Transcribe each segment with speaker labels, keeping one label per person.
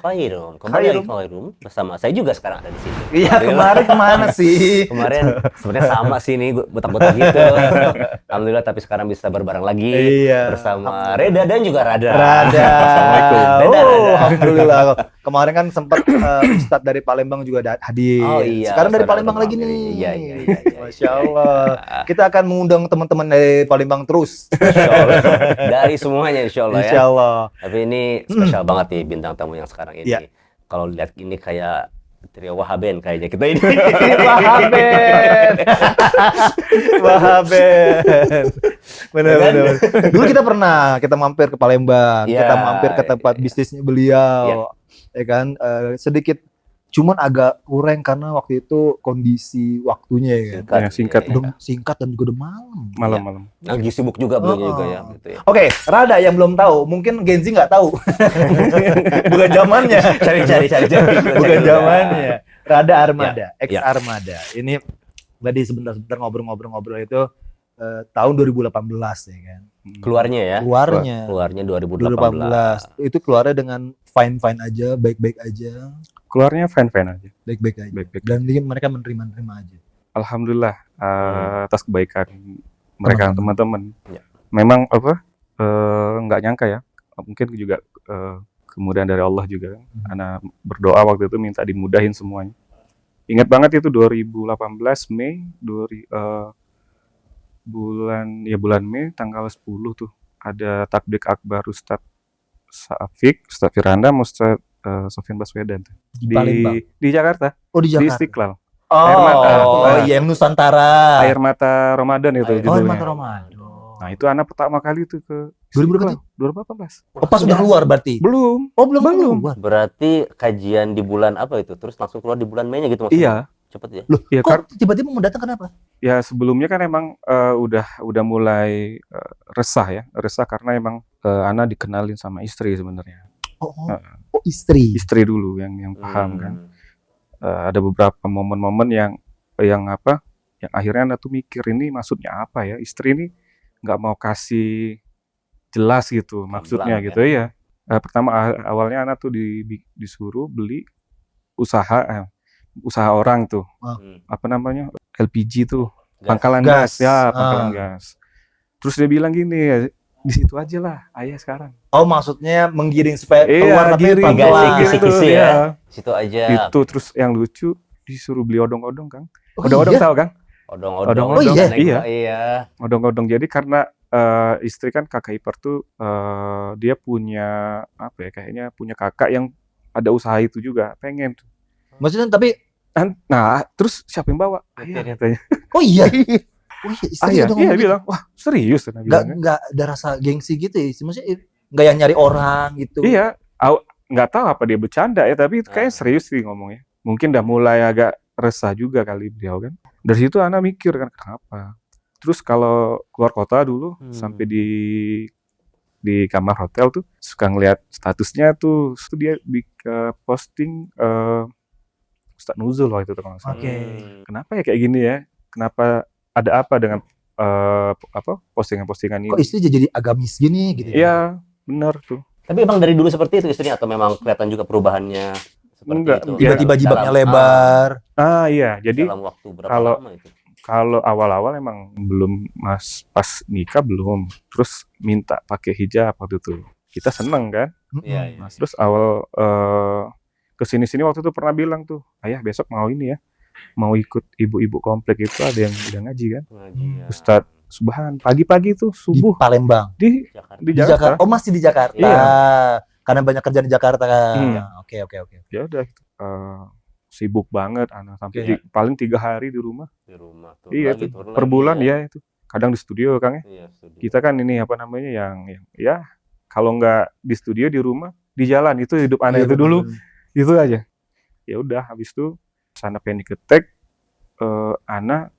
Speaker 1: Khairum, kembali lagi
Speaker 2: Khairum.
Speaker 1: Khairum bersama saya juga sekarang ada di sini.
Speaker 2: Iya, kemarin kemana sih?
Speaker 1: Kemarin sebenarnya sama sih nih, botak-botak gitu. Alhamdulillah, tapi sekarang bisa berbareng lagi
Speaker 2: Iya,
Speaker 1: bersama
Speaker 2: alhamdulillah.
Speaker 1: Reda dan juga Rada.
Speaker 2: Rada.
Speaker 1: Assalamualaikum. Reda.
Speaker 2: Alhamdulillah. Kemarin kan sempat Ustadz dari Palembang juga hadir.
Speaker 1: Oh iya,
Speaker 2: Sekarang dari
Speaker 1: saudara
Speaker 2: Palembang lagi
Speaker 1: Palembang.
Speaker 2: nih.
Speaker 1: Iya.
Speaker 2: Masya Allah. Kita akan mengundang teman-teman dari Palembang terus.
Speaker 1: Insya Allah. Dari semuanya insya Allah ya.
Speaker 2: Insya Allah.
Speaker 1: Tapi ini spesial banget nih bintang tamu yang sekarang ini.
Speaker 2: Iya.
Speaker 1: Kalau lihat ini kayak trio Wahaben kayaknya kita ini.
Speaker 2: Wahaben. Wahaben. Benar. Dulu kita mampir ke Palembang,
Speaker 1: Iya.
Speaker 2: kita mampir ke tempat bisnisnya beliau, ya kan. Sedikit, cuman agak kurang karena waktu itu kondisi waktunya ya kan.
Speaker 3: Singkat.
Speaker 2: Udah singkat dan juga udah malam.
Speaker 3: Malam-malam.
Speaker 1: Lagi sibuk juga beliau juga ya. Gitu ya.
Speaker 2: Oke, Rada yang belum tahu, mungkin Gen Z nggak tahu. Bukan zamannya.
Speaker 1: Cari.
Speaker 2: Bukan zamannya. Rada Armada, ex
Speaker 1: Ya.
Speaker 2: Armada. Ini tadi sebentar ngobrol-ngobrol itu tahun 2018 ya kan.
Speaker 1: Keluarnya ya.
Speaker 2: Keluarnya
Speaker 1: Keluarnya 2018.
Speaker 2: 2018. Itu keluarnya dengan fine aja, baik-baik aja,
Speaker 3: Keluarnya fine-fine aja.
Speaker 2: baik-baik aja.
Speaker 3: Baik-baik.
Speaker 2: Dan mereka menerima aja.
Speaker 3: Alhamdulillah atas kebaikan mereka teman-teman.
Speaker 1: Ya.
Speaker 3: Memang nggak nyangka ya. Mungkin juga kemudahan dari Allah juga. Anak berdoa waktu itu minta dimudahin semuanya. Ingat banget itu 2018 Mei bulan Mei tanggal 10 tuh ada takbir akbar Ustadz Safik, Ustadz Firanda, Ustadz Sofyan Baswedan tuh.
Speaker 2: Di Palembang.
Speaker 3: Di Jakarta,
Speaker 2: Oh, di
Speaker 3: di
Speaker 2: Jakarta.
Speaker 3: Istiqlal.
Speaker 2: Oh,
Speaker 3: Air Mata.
Speaker 2: iya, yang Nusantara.
Speaker 3: Air Mata Ramadan itu
Speaker 2: Oh, Air
Speaker 3: judulnya.
Speaker 2: Mata Ramadan.
Speaker 3: Nah, itu anak pertama kali itu ke
Speaker 2: 2000 berapa?
Speaker 3: 2018.
Speaker 2: Oh, pas udah keluar berarti.
Speaker 3: Belum.
Speaker 2: Oh, belum
Speaker 3: Belum.
Speaker 2: keluar.
Speaker 1: Berarti kajian di bulan apa itu? Terus langsung keluar di bulan Mei-nya gitu maksudnya?
Speaker 3: Iya.
Speaker 1: Cepet ya.
Speaker 2: Loh,
Speaker 3: Iya,
Speaker 2: kok tiba-tiba mau datang kenapa?
Speaker 3: ya sebelumnya kan emang udah mulai resah karena emang Ana dikenalin sama istri sebenarnya.
Speaker 2: Oh, istri.
Speaker 3: Istri dulu yang paham kan. Ada beberapa momen-momen yang akhirnya Ana tuh mikir ini maksudnya apa ya? Istri ini nggak mau kasih jelas gitu maksudnya
Speaker 1: Gamblang,
Speaker 3: gitu ya. Pertama awalnya Ana tuh disuruh beli usaha orang tuh. Apa namanya? LPG tuh. Pangkalan gas. Pangkalan gas. Terus dia bilang gini, di situ aja lah ayah sekarang.
Speaker 2: Oh, maksudnya menggiring supaya keluar tapi
Speaker 3: giring,
Speaker 2: pelan-pelan.
Speaker 1: kisi-kisi
Speaker 3: gitu,
Speaker 1: ya. Situ aja.
Speaker 3: Itu terus yang lucu disuruh beli odong-odong, Kang.
Speaker 2: Oh,
Speaker 3: Odong-odong
Speaker 2: iya?
Speaker 3: tahu, Kang?
Speaker 1: Odong-odong.
Speaker 2: Oh, iya?
Speaker 1: Iya.
Speaker 3: Odong-odong. Jadi karena istri kan kakak ipar tuh dia punya apa ya? Kayaknya punya kakak yang ada usaha itu juga, pengen tuh.
Speaker 2: Maksudnya tapi
Speaker 3: Nah, terus siapa yang bawa? Ayah katanya.
Speaker 2: oh iya. Oh iya, istri
Speaker 3: Ayah,
Speaker 2: udah
Speaker 3: iya
Speaker 2: ngomong gitu.
Speaker 3: bilang, wah serius kan bilangnya.
Speaker 2: Nggak ada rasa gengsi gitu ya. Maksudnya nggak yang nyari orang gitu.
Speaker 3: Iya, nggak tahu apa dia bercanda ya, tapi itu kayak serius sih ngomongnya. Mungkin udah mulai agak resah juga kali beliau kan. Dari situ Ana mikir kan kenapa. Terus kalau keluar kota dulu sampai di kamar hotel tuh suka ngeliat statusnya tuh dia posting Ustadz Nuzul waktu itu kalau nggak salah.
Speaker 2: Oke.
Speaker 3: Kenapa ya kayak gini ya? Kenapa ada apa dengan postingan-postingan ini?
Speaker 2: Kok istri jadi agamis gini gitu.
Speaker 3: Iya, benar tuh.
Speaker 1: Tapi emang dari dulu seperti itu istrinya atau memang kelihatan juga pastinya seperti
Speaker 3: Enggak.
Speaker 1: itu?
Speaker 2: Tiba-tiba
Speaker 1: Dalam-
Speaker 2: jibaknya lebar.
Speaker 3: Iya, jadi
Speaker 1: dalam waktu berapa
Speaker 3: kalau-
Speaker 1: lama itu?
Speaker 3: kalau awal-awal emang belum pas nikah belum, terus minta pakai hijab waktu itu. Kita seneng kan?
Speaker 1: Iya.
Speaker 3: Nah, terus awal kesini-sini waktu itu pernah bilang tuh, ayah besok mau ini ya, mau ikut ibu-ibu komplek itu ada yang udah ngaji kan?
Speaker 1: Pengajian.
Speaker 3: Ustadz Subhan pagi-pagi tuh
Speaker 2: Di
Speaker 3: subuh
Speaker 2: Palembang.
Speaker 3: di
Speaker 1: Jakarta.
Speaker 3: di
Speaker 2: Di
Speaker 3: Jakarta.
Speaker 2: Jakarta. Oh, masih di Jakarta.
Speaker 3: Iya.
Speaker 2: Karena banyak kerjaan di Jakarta kan. Oke.
Speaker 3: Ya udah sibuk banget anak sampai
Speaker 2: Oke.
Speaker 3: paling 3 hari di rumah.
Speaker 1: Di rumah tuh.
Speaker 3: Iya
Speaker 1: Lagi,
Speaker 3: tuh
Speaker 1: turun
Speaker 3: per
Speaker 1: lagi,
Speaker 3: bulan ya itu. Kadang di studio Kang ya.
Speaker 1: Iya, studio.
Speaker 3: Kita kan ini apa namanya yang ya kalau nggak di studio di rumah di jalan itu hidup aneh itu dulu itu aja. Ya udah habis itu sana panic attack Ana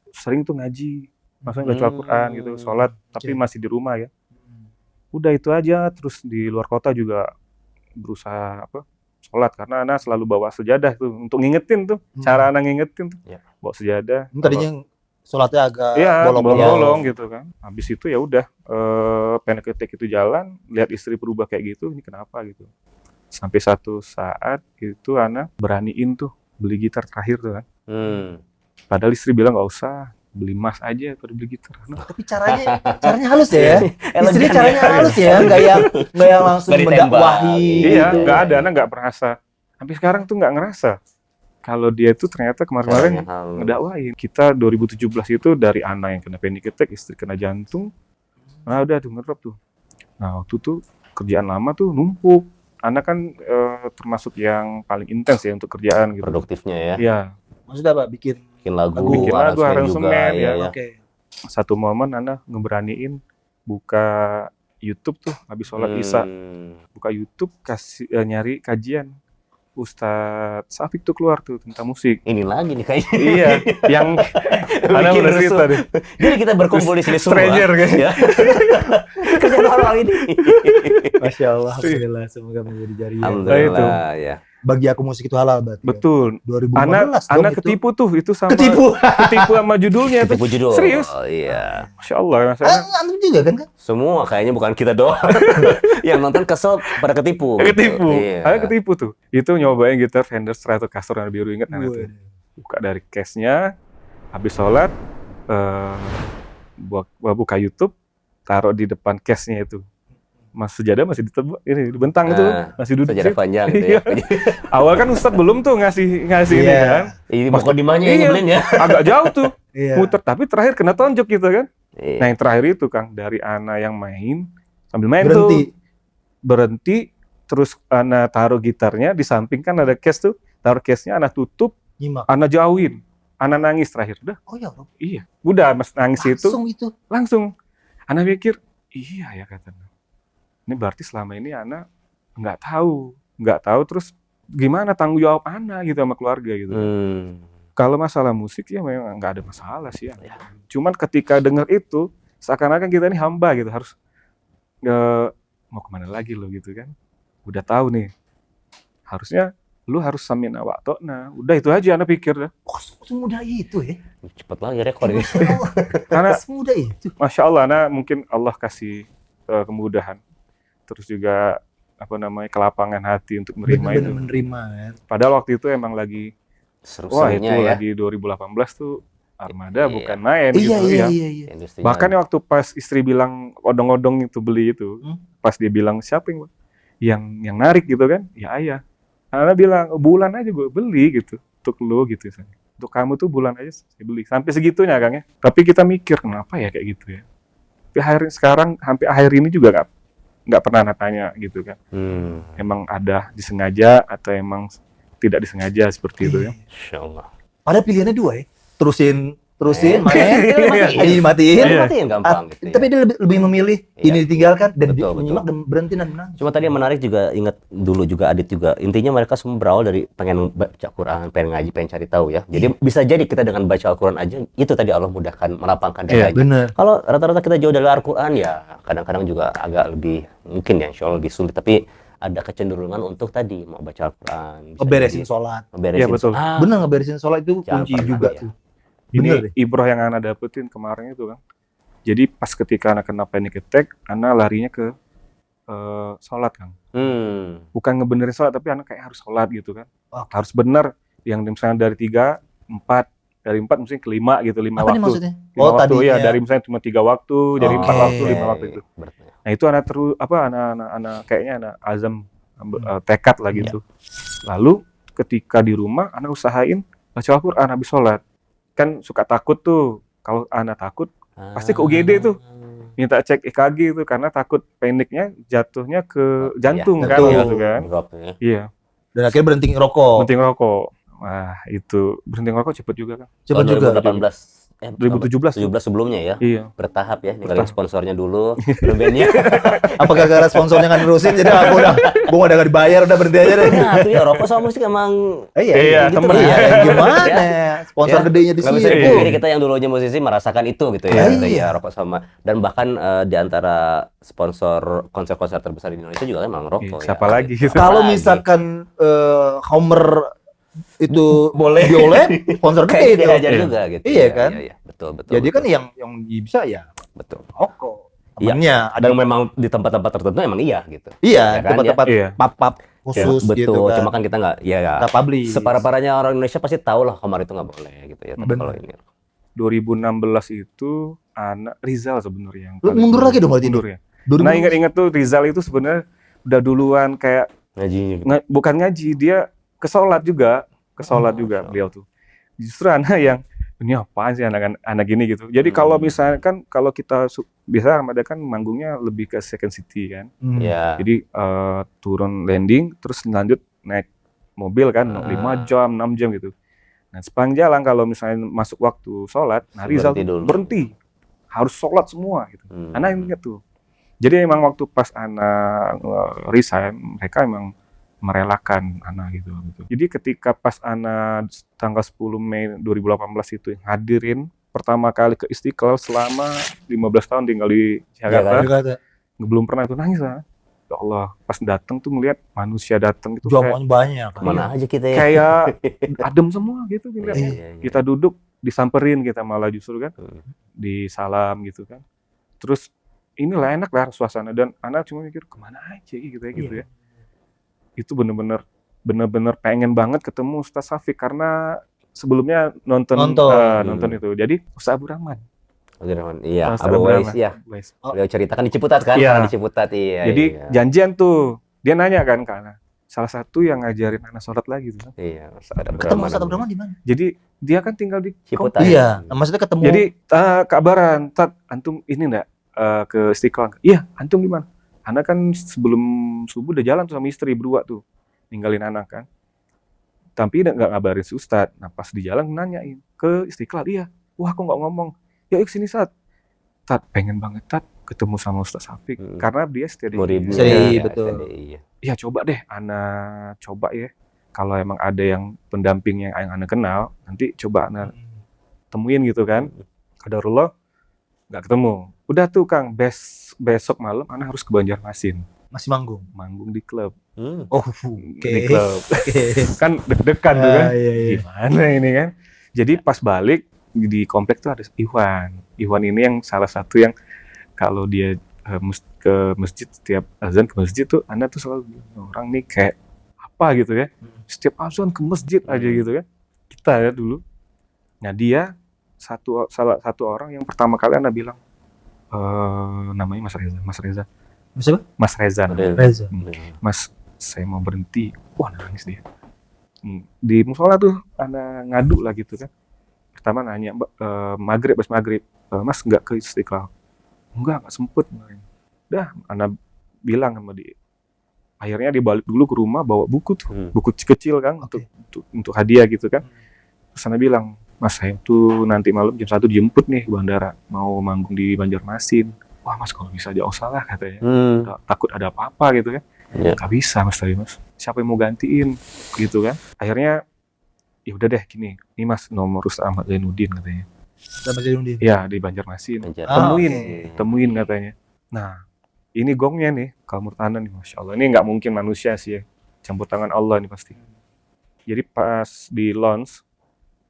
Speaker 3: sering tuh ngaji maksudnya baca Al-Quran gitu sholat tapi masih di rumah ya. Udah itu aja terus di luar kota juga berusaha sholat karena Ana selalu bawa sejadah tuh untuk ngingetin tuh cara Ana ngingetin tuh bawa sejadah.
Speaker 2: Tadinya sholatnya agak
Speaker 3: bolong-bolong gitu kan. Habis itu ya udah panic attack itu jalan, lihat istri berubah kayak gitu, ini kenapa gitu. Sampai satu saat itu Ana beraniin tuh beli gitar terakhir tuh kan. Padahal istri bilang nggak usah, beli emas aja kalau beli gitar. Ana,
Speaker 2: Tapi caranya halus ya. Istri
Speaker 1: Elegan
Speaker 2: caranya
Speaker 1: ya.
Speaker 2: halus ya, nggak yang langsung
Speaker 1: Nggak ditembak.
Speaker 2: mendakwahi.
Speaker 3: iya,
Speaker 2: gitu.
Speaker 3: nggak ada, Ana nggak merasa. Sampai sekarang tuh nggak ngerasa. Kalau dia tuh ternyata kemarin-kemarin
Speaker 1: Caranya halus.
Speaker 3: ngedakwain. Kita 2017 itu dari Ana yang kena panic attack, istri kena jantung. Nah udah tuh ngedrop tuh. Nah waktu tuh kerjaan lama tuh numpuk. Ana kan termasuk yang paling intens ya untuk kerjaan gitu.
Speaker 1: Produktifnya ya.
Speaker 3: Iya,
Speaker 2: Maksudnya apa? Bikin.
Speaker 1: Bikin lagu,
Speaker 2: Bikin
Speaker 3: lagu,
Speaker 1: aransemen juga.
Speaker 3: aransemen,
Speaker 1: Iya,
Speaker 3: ya.
Speaker 1: ya.
Speaker 2: Oke.
Speaker 3: satu momen Ana ngeberaniin buka YouTube tuh habis sholat Isya. Buka YouTube nyari kajian Ustadz Syafiq tuh keluar tuh tentang musik.
Speaker 1: Ini lagi nih kayaknya.
Speaker 3: Iya, yang Ana
Speaker 1: Bikin
Speaker 3: udah
Speaker 1: rusuh.
Speaker 3: cerita deh.
Speaker 1: Jadi kita berkumpul di sini semua.
Speaker 3: Stranger kan?
Speaker 1: Ya. Kerjaan hal ini.
Speaker 2: Masya Allah, alhamdulillah, semoga menjadi jariah.
Speaker 1: Alhamdulillah ya.
Speaker 2: Bagi aku musik itu halal berarti.
Speaker 3: Betul.
Speaker 2: Kan? 2015
Speaker 3: Ana
Speaker 2: dong itu.
Speaker 3: ketipu tuh itu sama
Speaker 2: Ketipu.
Speaker 3: ketipu sama judulnya tuh.
Speaker 1: Ketipu judul.
Speaker 3: Serius?
Speaker 1: Oh, iya.
Speaker 3: Masya Allah Mas Ana.
Speaker 2: Antum juga kan?
Speaker 1: Semua kayaknya bukan kita doang. Yang nonton kesel pada ketipu.
Speaker 3: Ketipu.
Speaker 1: Iya.
Speaker 3: Ana ketipu tuh. Itu nyobain gitar Fender Stratocaster warna biru, ingat Ana tuh. Buka dari case-nya, habis sholat, buka YouTube, taruh di depan case-nya itu. Mas sejadah masih dibentang itu, masih duduk
Speaker 1: Sejarah
Speaker 3: situ.
Speaker 1: panjang gitu ya.
Speaker 3: Awal kan Ustadz belum tuh ngasih ini
Speaker 2: Iya.
Speaker 3: kan.
Speaker 1: Ini mukodimahnya yang
Speaker 3: Iya.
Speaker 1: nyebelin ya.
Speaker 3: Agak jauh tuh,
Speaker 2: Iya.
Speaker 3: muter. Tapi terakhir kena tonjok gitu kan.
Speaker 1: Iya.
Speaker 3: Nah yang terakhir itu Kang, dari Ana yang main, sambil main
Speaker 2: Berhenti.
Speaker 3: tuh. Berhenti, terus Ana taruh gitarnya, di samping kan ada case tuh. Taruh case-nya, Ana tutup,
Speaker 2: Nyimak.
Speaker 3: Ana jauhin. Ana nangis terakhir. Udah,
Speaker 2: Oh ya Allah.
Speaker 3: iya. Udah mas nangis itu,
Speaker 2: Langsung.
Speaker 3: langsung. Ana mikir, iya ya katanya. Ini berarti selama ini Ana nggak tahu terus gimana tanggung jawab Ana gitu sama keluarga gitu. Kalau masalah musik ya memang nggak ada masalah sih ya. Cuman ketika dengar itu seakan-akan kita ini hamba gitu, harus mau kemana lagi lo gitu kan. Udah tahu nih, harusnya lu harus samina wa ta'na. Udah itu aja Ana pikir dah.
Speaker 2: Oh, semudah itu ya.
Speaker 1: Cepet banget ya rekor ini.
Speaker 3: Karena
Speaker 2: Semudah itu.
Speaker 3: Masya Allah, Ana mungkin Allah kasih kemudahan. Terus juga kelapangan hati untuk menerima itu.
Speaker 2: Benar-benar menerima kan.
Speaker 3: Padahal waktu itu emang lagi wah itu
Speaker 1: Seru-serunya ya.
Speaker 3: lagi 2018 tuh Armada
Speaker 1: Iya.
Speaker 3: bukan main
Speaker 2: Iya.
Speaker 3: gitu ya.
Speaker 1: Industrinya.
Speaker 3: Bahkan waktu pas istri bilang odong-odong itu beli itu, pas dia bilang siapa yang narik gitu kan? Ya ayah. Ana bilang bulan aja gue beli gitu untuk lu gitu. Untuk kamu tuh bulan aja saya beli. Sampai segitunya Kang ya. Tapi kita mikir kenapa ya kayak gitu ya. Tapi sekarang hampir akhir ini juga nggak pernah tanya gitu kan. Emang ada disengaja atau emang tidak disengaja seperti itu ya.
Speaker 1: Insya Allah.
Speaker 2: Padahal pilihannya dua ya. Terusin
Speaker 1: Main.
Speaker 2: main. Ini dimatiin.
Speaker 3: Iya.
Speaker 1: Matiin gampang gitu ya.
Speaker 2: Tapi dia lebih memilih
Speaker 1: Iya.
Speaker 2: ini ditinggalkan dan
Speaker 1: Betul,
Speaker 2: menyimak dan berhenti dan menang.
Speaker 1: Cuma tadi yang menarik juga, ingat dulu juga Adit juga, intinya mereka semua berawal dari pengen baca Quran, pengen ngaji, pengen cari tahu ya. Jadi bisa jadi kita dengan baca Al-Quran aja, itu tadi Allah mudahkan, melapangkan dadanya.
Speaker 2: Benar.
Speaker 1: Kalau rata-rata kita jauh dari Al-Quran ya kadang-kadang juga agak lebih, mungkin ya insya Allah lebih sulit. Tapi ada kecenderungan untuk tadi mau baca Al-Quran. bisa
Speaker 2: Ngeberesin
Speaker 1: jadi
Speaker 2: sholat.
Speaker 1: ngeberesin.
Speaker 3: Iya, betul.
Speaker 2: Benar, ngeberesin sholat itu
Speaker 1: Jangan
Speaker 2: kunci
Speaker 1: pernah
Speaker 2: juga
Speaker 1: ya.
Speaker 2: tuh.
Speaker 3: Ini
Speaker 2: Bener deh.
Speaker 3: ibrah yang Ana dapetin kemarin itu kan. Jadi pas ketika Ana kena panic attack, Ana larinya ke sholat Kang. Bukan ngebenerin sholat, tapi Ana kayak harus sholat gitu kan.
Speaker 2: Oke.
Speaker 3: Harus bener. Yang misalnya dari 3, 4, dari 4 mungkin ke 5 gitu, 5
Speaker 2: Apa nih
Speaker 3: waktu.
Speaker 2: maksudnya?
Speaker 3: 5
Speaker 2: Oh,
Speaker 3: waktu
Speaker 2: tadinya.
Speaker 3: ya, dari misalnya cuma 3 waktu, jadi 4
Speaker 2: Oke.
Speaker 3: waktu, 5 waktu itu. Nah itu Ana kayaknya Ana azam tekad lah gitu. Lalu ketika di rumah Ana usahain baca Al-Quran habis sholat. Kan suka takut tuh, kalau Ana takut pasti ke UGD tuh. Minta cek EKG itu karena takut paniknya jatuhnya ke jantung
Speaker 2: iya,
Speaker 3: kan
Speaker 2: betul.
Speaker 3: gitu kan.
Speaker 1: Drop ya.
Speaker 3: Iya,
Speaker 2: Dan akhirnya berhenti ngerokok.
Speaker 3: berhenti ngerokok. Wah, itu berhenti ngerokok cepet juga kan.
Speaker 2: Cepet
Speaker 1: Tahun
Speaker 2: juga.
Speaker 1: 2018.
Speaker 3: 2017 tuh.
Speaker 1: 17 sebelumnya ya.
Speaker 3: Iya.
Speaker 1: Bertahap ya, ninggalin
Speaker 3: Bertahap.
Speaker 1: sponsornya dulu, bandnya.
Speaker 2: Apakah gara sponsornya nggak nerusin jadi aku udah nggak dibayar, udah berhenti aja deh.
Speaker 1: Nah, itu ya rokok sama musik emang
Speaker 3: Iya,
Speaker 1: gitu
Speaker 3: temen.
Speaker 1: lah.
Speaker 2: Iya, gimana?
Speaker 1: Ya.
Speaker 2: Sponsor
Speaker 1: Ya.
Speaker 2: gedenya di
Speaker 1: Nggak bisa
Speaker 2: situ.
Speaker 1: dipungkiri kita yang dulunya musisi merasakan itu gitu ya.
Speaker 2: Iya.
Speaker 1: Gitu ya, rokok sama. Dan bahkan di antara sponsor konser-konser terbesar di Indonesia juga kan memang rokok.
Speaker 3: Iya, siapa lagi gitu.
Speaker 2: Kalau
Speaker 1: lagi?
Speaker 2: misalkan Homer itu
Speaker 1: Boleh.
Speaker 2: sponsor gede
Speaker 1: kayak
Speaker 2: itu.
Speaker 1: diajar juga gitu.
Speaker 2: Iya kan?
Speaker 1: Iya, betul, betul.
Speaker 2: Jadi
Speaker 1: betul.
Speaker 2: kan yang bisa ya
Speaker 1: betul.
Speaker 2: rokok.
Speaker 1: Iya.
Speaker 2: Temennya ada.
Speaker 1: Dan memang di tempat-tempat tertentu emang iya gitu.
Speaker 2: Iya,
Speaker 1: Ya kan,
Speaker 2: tempat-tempat
Speaker 3: Iya.
Speaker 2: pap-pap khusus
Speaker 1: betul.
Speaker 2: gitu kan.
Speaker 1: Cuma kan kita nggak, ya
Speaker 2: Nggak publish.
Speaker 1: separah-parahnya orang Indonesia pasti tahu lah kamar itu nggak boleh gitu ya. Tapi
Speaker 2: Bener.
Speaker 1: kalau ini
Speaker 3: 2016 itu anak Rizal sebenarnya yang
Speaker 2: Lu
Speaker 3: paling
Speaker 2: mundur lagi dong berarti
Speaker 3: mundur
Speaker 2: ini?
Speaker 3: ya. Nah, ingat-ingat tuh Rizal itu sebenarnya udah duluan kayak
Speaker 1: ngajinya gitu.
Speaker 3: bukan ngaji, dia ke sholat juga,
Speaker 1: Masya
Speaker 3: beliau tuh. Justru anak yang ini apaan sih anak gini gitu. Jadi kalau misalnya kan kalau kita biasa Armada kan manggungnya lebih ke second city kan.
Speaker 1: Ya.
Speaker 3: Jadi turun landing terus lanjut naik mobil kan 5 jam, 6 jam gitu. Nah, sepanjang jalan kalau misalnya masuk waktu sholat, nah Rizal
Speaker 1: Berhenti dulu.
Speaker 3: berhenti. Harus sholat semua gitu. Anak ingat tuh. Jadi emang waktu pas anak resign, mereka emang merelakan anak gitu. Jadi ketika pas anak tanggal 10 Mei 2018 itu hadirin pertama kali ke Istiqlal selama 15 tahun tinggal di Jakarta, belum pernah itu nangis lah. Ya Allah, pas datang tuh melihat manusia datang itu
Speaker 2: Jawabannya banyak.
Speaker 1: Kemana aja kita ya?
Speaker 3: kayak adem semua gitu ngeliatnya.
Speaker 1: Iya.
Speaker 3: Kita duduk disamperin kita malah justru kan, disalam gitu kan. Terus inilah enak lah suasana dan anak cuma mikir kemana aja gitu ya. Itu bener-bener pengen banget ketemu Ustaz Syafiq karena sebelumnya nonton itu. Jadi Ustaz Abu Rahman.
Speaker 1: Iya,
Speaker 3: Ustaz
Speaker 1: Abu Wais
Speaker 3: Rahman.
Speaker 1: ya. Beliau ceritakan di Ciputat kan?
Speaker 3: Iya.
Speaker 1: Di Ciputat, iya.
Speaker 3: Jadi
Speaker 1: iya.
Speaker 3: janjian tuh, dia nanya kan ke anak. Salah satu yang ngajarin anak sholat lagi tuh.
Speaker 1: Iya,
Speaker 2: Ketemu Ustaz Abdurrahman di mana?
Speaker 3: Jadi dia kan tinggal di
Speaker 1: Ciputat.
Speaker 2: Iya, maksudnya ketemu.
Speaker 3: Jadi kabaran, Tat, antum ini enggak ke Istiqlal? Iya, antum di mana? Anak kan sebelum subuh udah jalan tuh sama istri berdua tuh, ninggalin anak kan. Tapi nggak ngabarin si Ustadz. Nah pas di jalan nanyain ke Istiqlal, iya. Wah aku nggak ngomong. Ya yuk sini Tat. Tat pengen banget Tat ketemu sama Ustaz Syafiq karena dia setia di
Speaker 2: betul.
Speaker 3: Iya coba deh, anak coba ya. Kalau emang ada yang pendamping yang anak kenal, nanti coba anak temuin gitu kan. Qadarullah nggak ketemu. Udah tuh Kang, besok malam anak harus ke Banjarmasin.
Speaker 2: Masih manggung.
Speaker 3: Manggung di klub.
Speaker 2: Oke.
Speaker 3: Di klub. Kan deg-degan tuh kan.
Speaker 2: Iya.
Speaker 3: Gimana ini kan. Jadi pas balik di komplek tuh ada Iwan. Iwan ini yang salah satu yang kalau dia ke masjid, setiap azan ke masjid tuh Anda tuh selalu orang nih kayak apa gitu ya. Setiap azan ke masjid aja gitu kan. Kita ya dulu. Nah dia salah satu orang yang pertama kali Anda bilang namanya Mas Reza.
Speaker 2: Siapa?
Speaker 3: Mas Reza.
Speaker 2: Reza.
Speaker 3: Mas, saya mau berhenti. Wah, nangis dia. Di musola tuh Anda ngadu lah gitu kan. Pertama nanya, maghrib, Mas nggak ke Istiqlal? Enggak sempet. Udah, Anda bilang sama dia. Akhirnya dia balik dulu ke rumah bawa buku tuh, buku kecil kan untuk hadiah gitu kan. Terus Anda bilang, Mas saya tuh nanti malam jam 1 dijemput nih ke bandara, mau manggung di Banjarmasin. Wah Mas kalau bisa jauh salah katanya. Takut ada apa-apa gitu kan. Gak bisa Mas tadi Mas. Siapa yang mau gantiin gitu kan. Akhirnya ya udah deh gini. Ini Mas nomor Ustaz Ahmad Zainuddin katanya.
Speaker 2: Ustaz Zainuddin.
Speaker 3: Ya di Banjarmasin. Temuin katanya. Nah ini gongnya nih. Kalau menurut Anda nih Masya Allah. Ini gak mungkin manusia sih ya. Campur tangan Allah nih pasti. Jadi pas di launch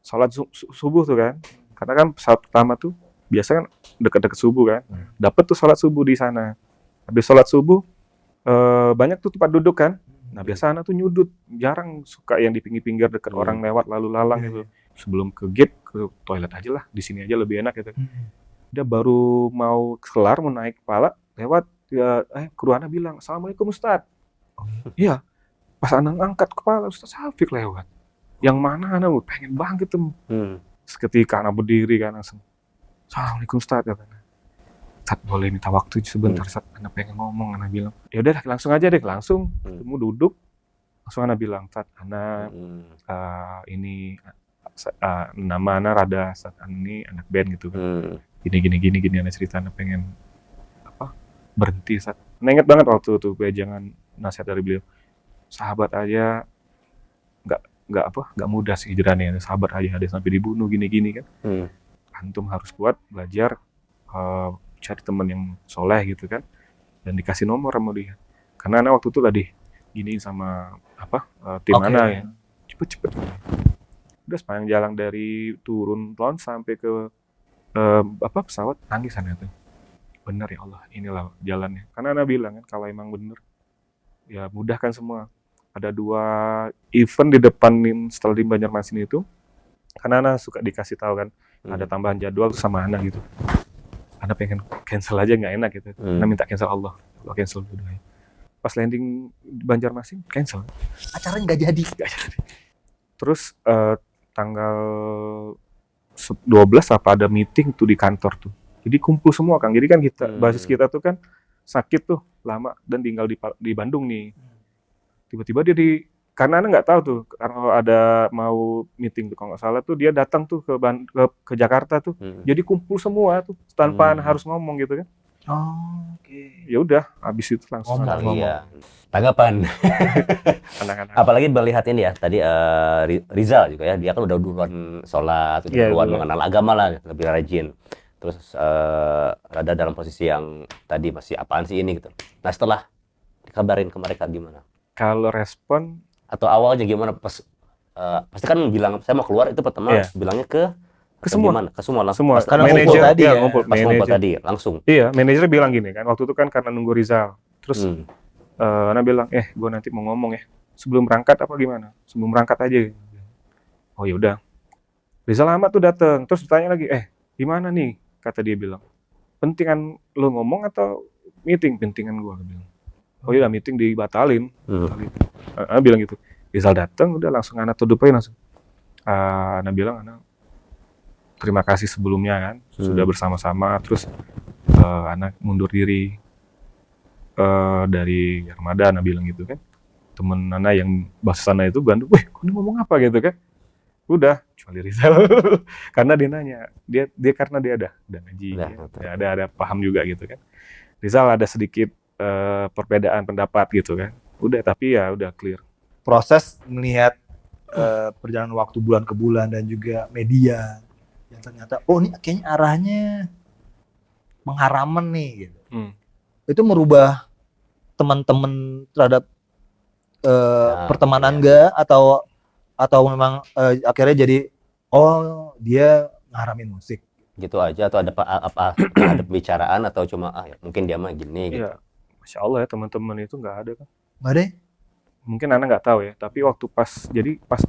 Speaker 3: sholat subuh tuh kan. Karena kan pesawat pertama tuh biasa kan dekat-dekat subuh kan. Dapat tuh sholat subuh di sana. Habis sholat subuh banyak tuh tempat duduk kan. Nah biasa anak tuh nyudut. Jarang suka yang di pinggir-pinggir dekat orang lewat lalu lalang gitu. Sebelum ke gate ke toilet aja lah. Di sini aja lebih enak gitu. Dia baru mau kelar mau naik kepala lewat kru anak bilang Assalamualaikum Ustaz. Iya. Pas anak angkat kepala Ustaz Syafiq lewat. Yang mana anak pengen banget ketemu. Seketika anak berdiri kan langsung. Assalamualaikum Ustaz katanya. Ustaz boleh minta waktu sebentar Ustaz, anak pengen ngomong, anak bilang. Ya udah langsung aja deh, langsung ketemu duduk. Langsung anak bilang, Ustaz, anak ini nama anak Rada, Ustaz ini anak band gitu kan. Gini anak cerita anak pengen berhenti Ustaz. Nah, ingat banget waktu itu jangan nasihat dari beliau. Sahabat aja nggak mudah sih hijrahnya, sahabat aja ada sampai dibunuh gini kan. Antum harus kuat belajar cari teman yang soleh gitu kan dan dikasih nomor sama dia karena anak waktu itu lah giniin sama tim mana ya cepet udah sepanjang jalan dari turun launch sampai ke pesawat nangis anak tuh bener ya Allah inilah jalannya karena anak bilang kan kalau emang bener ya mudahkan semua ada 2 event di depan setelah di Banjarmasin itu. Karena Ana suka dikasih tahu kan, ada tambahan jadwal tuh sama Ana gitu. Ana pengen cancel aja nggak enak gitu. Ana minta cancel Allah cancel dulu. Pas landing di Banjarmasin, cancel.
Speaker 2: Acaranya nggak jadi.
Speaker 3: Terus tanggal 12 apa ada meeting tuh di kantor tuh. Jadi kumpul semua Kang. Jadi kan kita basis kita tuh kan sakit tuh lama dan tinggal di Bandung nih. Tiba-tiba dia karena Ana nggak tahu tuh karena ada mau meeting tuh kalau nggak salah tuh dia datang tuh ke Jakarta tuh. Jadi kumpul semua tuh tanpa Ana harus ngomong gitu kan.
Speaker 2: Oh, oke.
Speaker 3: Ya udah habis itu langsung ngomong.
Speaker 1: Iya. Tanggapan.
Speaker 3: Anak-anak.
Speaker 1: Apalagi melihat ini ya tadi Rizal juga ya, dia kan udah duluan sholat, udah duluan mengenal agama lah, lebih rajin. Terus ada dalam posisi yang tadi masih apaan sih ini gitu. Nah setelah dikabarin ke mereka gimana?
Speaker 3: Kalau respon
Speaker 1: Atau awalnya gimana pas pasti kan bilang saya mau keluar itu pertama bilangnya ke
Speaker 3: semua.
Speaker 1: Gimana? Ke semua langsung.
Speaker 3: Semua.
Speaker 2: Karena
Speaker 3: manajer
Speaker 2: tadi ya.
Speaker 1: Pas ngumpul tadi langsung.
Speaker 3: Iya, manajernya bilang gini kan, waktu itu kan karena nunggu Rizal. Terus Ana bilang, gue nanti mau ngomong ya. Sebelum berangkat apa gimana? Sebelum berangkat aja. Oh yaudah. Rizal Ahmad tuh datang. Terus ditanya lagi, gimana nih? Kata dia bilang, pentingan lo ngomong atau meeting? Pentingan gue bilang. Oh yaudah, meeting dibatalin. Ana bilang gitu. Rizal datang, udah langsung Ana tutup aja langsung. Ana bilang, Ana terima kasih sebelumnya kan, sudah bersama-sama. Terus Ana mundur diri dari Armada, Ana bilang gitu kan. Temen Ana yang bahasa sana itu Bandung, kok ini ngomong apa gitu kan. Udah, kecuali Rizal. Karena dia nanya, dia karena dia ada ngaji, ada paham juga gitu kan. Rizal ada sedikit perbedaan pendapat gitu kan. Udah, tapi ya udah clear.
Speaker 2: Proses melihat perjalanan waktu bulan ke bulan dan juga media yang ternyata ini kayaknya arahnya pengharaman nih gitu. Itu merubah teman-teman terhadap pertemanan enggak atau memang akhirnya jadi dia ngaramin musik
Speaker 1: gitu aja atau ada pembicaraan atau cuma mungkin dia mah gini gitu.
Speaker 3: Iya. Masya Allah ya, teman-teman itu nggak ada kan.
Speaker 2: nggak ada?
Speaker 3: Mungkin Ana nggak tahu ya, tapi waktu pas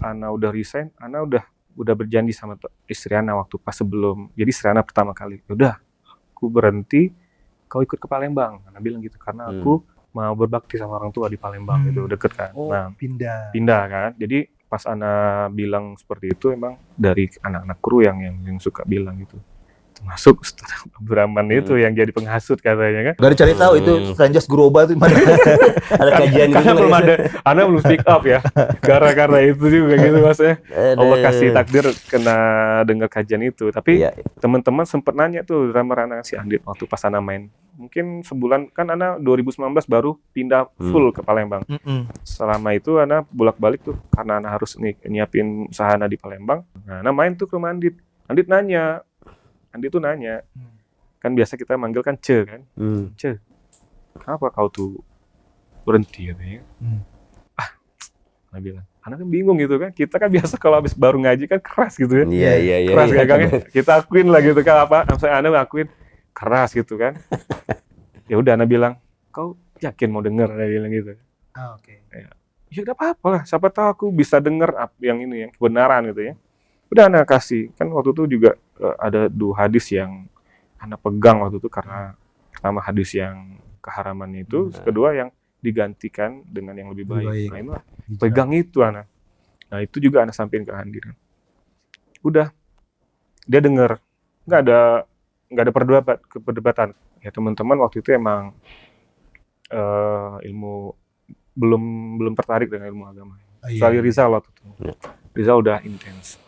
Speaker 3: Ana udah resign, Ana udah berjanji sama istri Ana waktu pas sebelum jadi istri Ana pertama kali. Udah, aku berhenti, kau ikut ke Palembang. Ana bilang gitu karena aku mau berbakti sama orang tua di Palembang gitu, deket kan. Pindah kan. Jadi pas Ana bilang seperti itu emang dari anak-anak kru yang suka bilang gitu. Termasuk Ustaz Abdurrahman itu yang jadi penghasut katanya kan.
Speaker 2: Gak dicari tahu itu Stranjas Guroba itu mana.
Speaker 1: Ada kajian
Speaker 3: karena belum ada, Ana belum speak up ya. Gara-gara itu juga gitu maksudnya. Allah kasih takdir kena dengar kajian itu. Tapi teman-teman sempat nanya tuh drummer Ana si Andit waktu pas Ana main. Mungkin sebulan kan Ana 2019 baru pindah full ke Palembang. Selama itu Ana bolak-balik tuh karena Ana harus nyiapin usaha Ana di Palembang. Nah, Ana main tuh ke rumah Andit. Andi tuh nanya, kan biasa kita manggil kan Ce kan, Ce, kenapa kau tuh berhenti katanya? Ana bilang, Ana kan bingung gitu kan, kita kan biasa kalau habis baru ngaji kan keras gitu ya, keras kan Kang, kita akuin lah gitu kan saya Ana akuin keras gitu kan, ya udah Ana bilang, kau yakin mau denger? Ana bilang gitu.
Speaker 2: Oke.
Speaker 3: Ya udah apa-apa lah, siapa tahu aku bisa denger yang ini yang kebenaran gitu ya. Udah Ana kasih, kan waktu itu juga ada 2 hadis yang Ana pegang waktu itu karena pertama hadis yang keharamannya itu, kedua yang digantikan dengan yang lebih baik. Nah, ini pegang itu Ana. Nah, itu juga Ana sampein ke Andi. Udah, dia denger, nggak ada perdebatan. Ya teman-teman waktu itu emang ilmu belum tertarik dengan ilmu agama. Kecuali Rizal waktu itu. Rizal udah intens.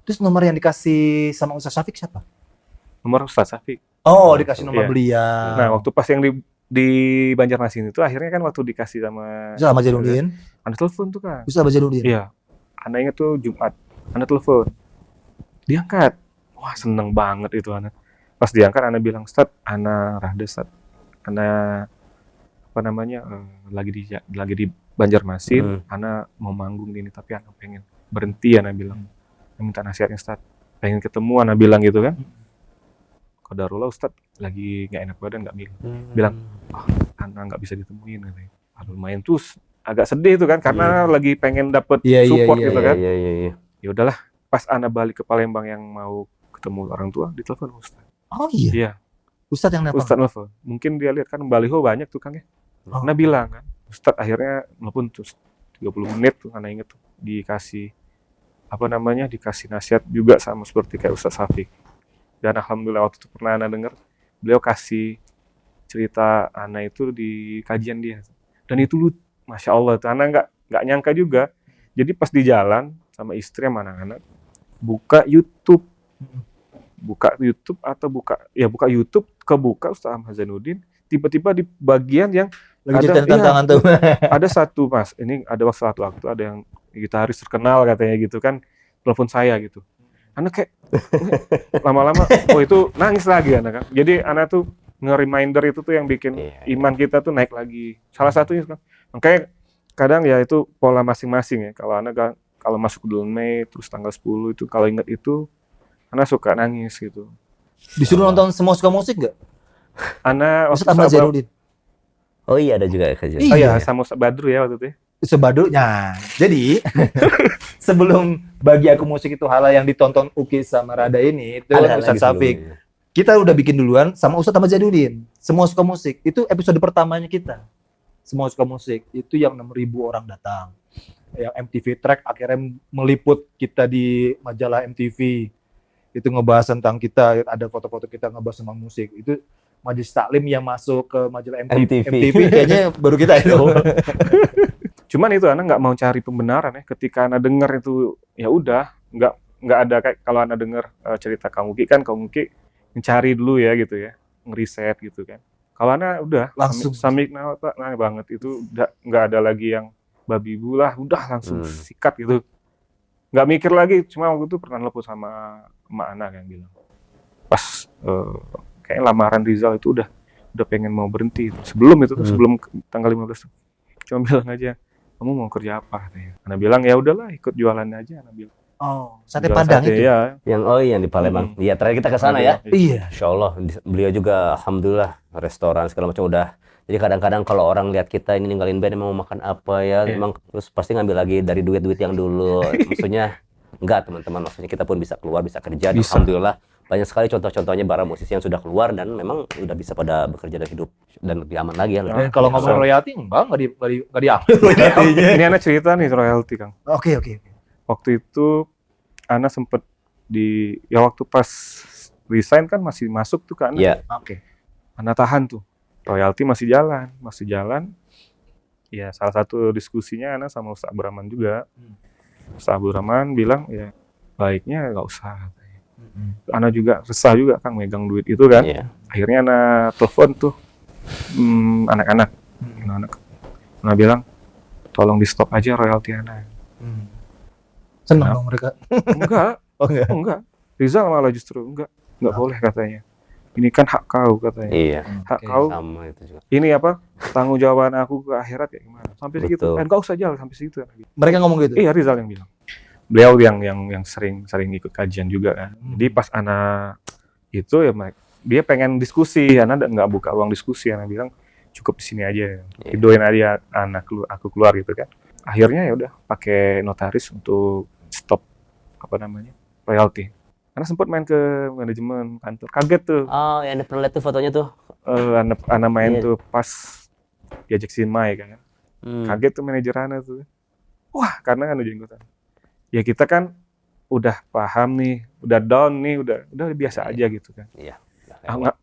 Speaker 2: Terus nomor yang dikasih sama Ustaz Syafiq siapa?
Speaker 3: Nomor Ustaz Syafiq.
Speaker 2: Oh, dikasih nomor beliau.
Speaker 3: Nah, waktu pas yang di Banjarmasin itu akhirnya kan waktu dikasih sama
Speaker 2: Bajarudin.
Speaker 3: Ana telepon tuh kan.
Speaker 2: Ustaz Bajarudin.
Speaker 3: Iya. Ana ingat tuh Jumat. Ana telepon. Diangkat. Wah, seneng banget itu Ana. Pas diangkat Ana bilang, "Ustaz, Ana rada Ustaz. Ana lagi di Banjarmasin, Ana mau manggung gini tapi Ana pengen berhenti." Ana bilang. Minta nasihatnya Ustaz, pengen ketemu Ana bilang gitu kan. Qadarullah Ustaz lagi nggak enak badan nggak bilang, Ana nggak bisa ditemuin katanya. Lumayan tuh agak sedih tuh kan karena lagi pengen dapet
Speaker 2: Iya, iya,
Speaker 3: support
Speaker 2: iya,
Speaker 3: gitu
Speaker 1: Iya,
Speaker 3: kan.
Speaker 1: iya, iya, iya.
Speaker 3: Ya udahlah, pas Ana balik ke Palembang yang mau ketemu orang tua, ditelepon Ustaz.
Speaker 2: Oh iya,
Speaker 3: Iya,
Speaker 2: Ustadz yang nelfon.
Speaker 3: Ustaz nelfon. Mungkin dia lihat kan baliho banyak tuh Kang ya.
Speaker 2: Oh.
Speaker 3: Ana bilang kan, Ustaz akhirnya nelfon terus 30 menit tuh Ana inget tuh dikasih dikasih nasihat juga sama seperti kayak Ustaz Syafiq. Dan alhamdulillah waktu itu pernah Ana dengar beliau kasih cerita Ana itu di kajian dia. Dan itu lu Masya Allah tuh Ana nggak nyangka juga. Jadi pas di jalan sama istri sama anak-anak buka YouTube atau buka YouTube, kebuka Ustaz Ahmad Zainuddin, tiba-tiba di bagian yang
Speaker 2: Lagi
Speaker 3: ada-
Speaker 2: ceritain tantangan tuh.
Speaker 3: ada satu Mas, ini ada suatu waktu ada yang gitaris terkenal katanya gitu kan, telepon saya gitu. Anak kayak lama-lama, oh itu nangis lagi anak kan. Jadi anak tuh nge-reminder itu tuh yang bikin
Speaker 1: Iya,
Speaker 3: iman kita tuh naik lagi. Salah satunya kan. Makanya kadang ya itu pola masing-masing ya. Kalau anak kalau masuk bulan Mei terus tanggal 10 itu kalau ingat itu anak suka nangis gitu.
Speaker 2: Disuruh nonton Semua Suka Musik nggak?
Speaker 3: Anak
Speaker 2: Ustadz Ahmad Zainuddin.
Speaker 1: Oh iya, ada juga kajian.
Speaker 3: Oh
Speaker 2: Iya.
Speaker 3: iya, sama Ustaz Badru ya waktu itu. Ya.
Speaker 2: Sebaduknya. Jadi sebelum bagi aku musik itu hal yang ditonton Uki sama Rada ini itu
Speaker 1: Ada
Speaker 2: Ustadz
Speaker 1: lagi
Speaker 2: Syafiq.
Speaker 1: sebelumnya.
Speaker 2: Kita udah bikin duluan sama Ustadz Ahmad Zainuddin. Semua Suka Musik. Itu episode pertamanya kita. Semua Suka Musik. Itu yang 6.000 orang datang. Yang MTV Track akhirnya meliput kita di majalah MTV. Itu ngebahas tentang kita, ada foto-foto kita ngebahas tentang musik. Itu Majelis Taklim yang masuk ke majalah
Speaker 1: MTV.
Speaker 2: MTV kayaknya baru kita itu.
Speaker 3: Cuman itu anak nggak mau cari pembenaran ya. Ketika anak dengar itu ya udah nggak ada kayak kalau anak dengar cerita Kang Uki kan Kang Uki mencari dulu ya gitu ya, ngeriset gitu kan. Kalau anak udah
Speaker 2: Langsung.
Speaker 3: samik nah banget itu nggak ada lagi yang babi bu lah, udah langsung sikat gitu. Nggak mikir lagi, cuma waktu itu pernah telepon sama emak anak yang bilang pas kayak lamaran Rizal itu udah pengen mau berhenti. Sebelum itu tuh, sebelum tanggal 15 tuh. Cuma bilang aja, kamu mau kerja apa katanya. Ana bilang ya udahlah ikut jualan aja. Ana bilang.
Speaker 2: Oh, sate
Speaker 3: Jualan
Speaker 2: Padang
Speaker 3: sate,
Speaker 2: itu.
Speaker 3: ya.
Speaker 1: Yang di Palembang. Iya, terakhir kita ke sana ya.
Speaker 2: Iya.
Speaker 1: Insya Allah, beliau juga alhamdulillah restoran segala macam udah. Jadi kadang-kadang kalau orang lihat kita ini ninggalin band mau makan apa ya, memang terus pasti ngambil lagi dari duit-duit yang dulu. Maksudnya enggak teman-teman, maksudnya kita pun bisa keluar, bisa kerja. Dan alhamdulillah banyak sekali contoh-contohnya para musisi yang sudah keluar dan memang udah bisa pada bekerja dan hidup dan lebih aman lagi ya.
Speaker 2: Dan kalau ngomong royalti enggak diambil royaltinya.
Speaker 3: Ini Ana cerita nih royalti Kang.
Speaker 2: Oke.
Speaker 3: Waktu itu Ana sempet waktu pas resign kan masih masuk tuh kan.
Speaker 1: Iya.
Speaker 2: Oke.
Speaker 3: Ana tahan tuh. Royalti masih jalan. Ya salah satu diskusinya Ana sama Ustaz Abdurrahman juga. Ustaz Abdurrahman bilang ya baiknya nggak usah. Ana juga resah juga Kang megang duit itu kan.
Speaker 1: Iya.
Speaker 3: Akhirnya Ana telepon tuh anak-anak. Ana bilang tolong di stop aja royalti Ana.
Speaker 2: Senang dong mereka.
Speaker 3: Enggak.
Speaker 2: Oh enggak.
Speaker 3: Enggak. Rizal malah justru enggak boleh katanya. Ini kan hak kau katanya.
Speaker 1: Iya.
Speaker 3: Hak
Speaker 2: Oke.
Speaker 3: kau.
Speaker 1: Sama itu juga.
Speaker 3: Ini apa? Tanggung jawaban aku ke akhirat ya gimana? Sampai segitu.
Speaker 1: Betul.
Speaker 3: Enggak usah jalan sampai segitu.
Speaker 2: Mereka ngomong gitu.
Speaker 3: Iya, Rizal yang bilang. Beliau yang sering ikut kajian juga kan. Jadi pas Ana itu ya dia pengen diskusi, Ana nggak buka ruang diskusi, Ana bilang cukup di sini aja. Videoin aja aku keluar gitu kan. Akhirnya ya udah pakai notaris untuk stop royalti. Karena sempat main ke manajemen kantor, kaget tuh.
Speaker 1: Oh, yang pernah lihat tuh fotonya tuh.
Speaker 3: Ana main
Speaker 1: Iya.
Speaker 3: tuh pas diajak Sinmai kan. Kaget tuh manajer Ana tuh. Wah, karena Ana jenggotan. Ya kita kan udah paham nih, udah down nih, udah biasa aja gitu kan.
Speaker 1: Iya.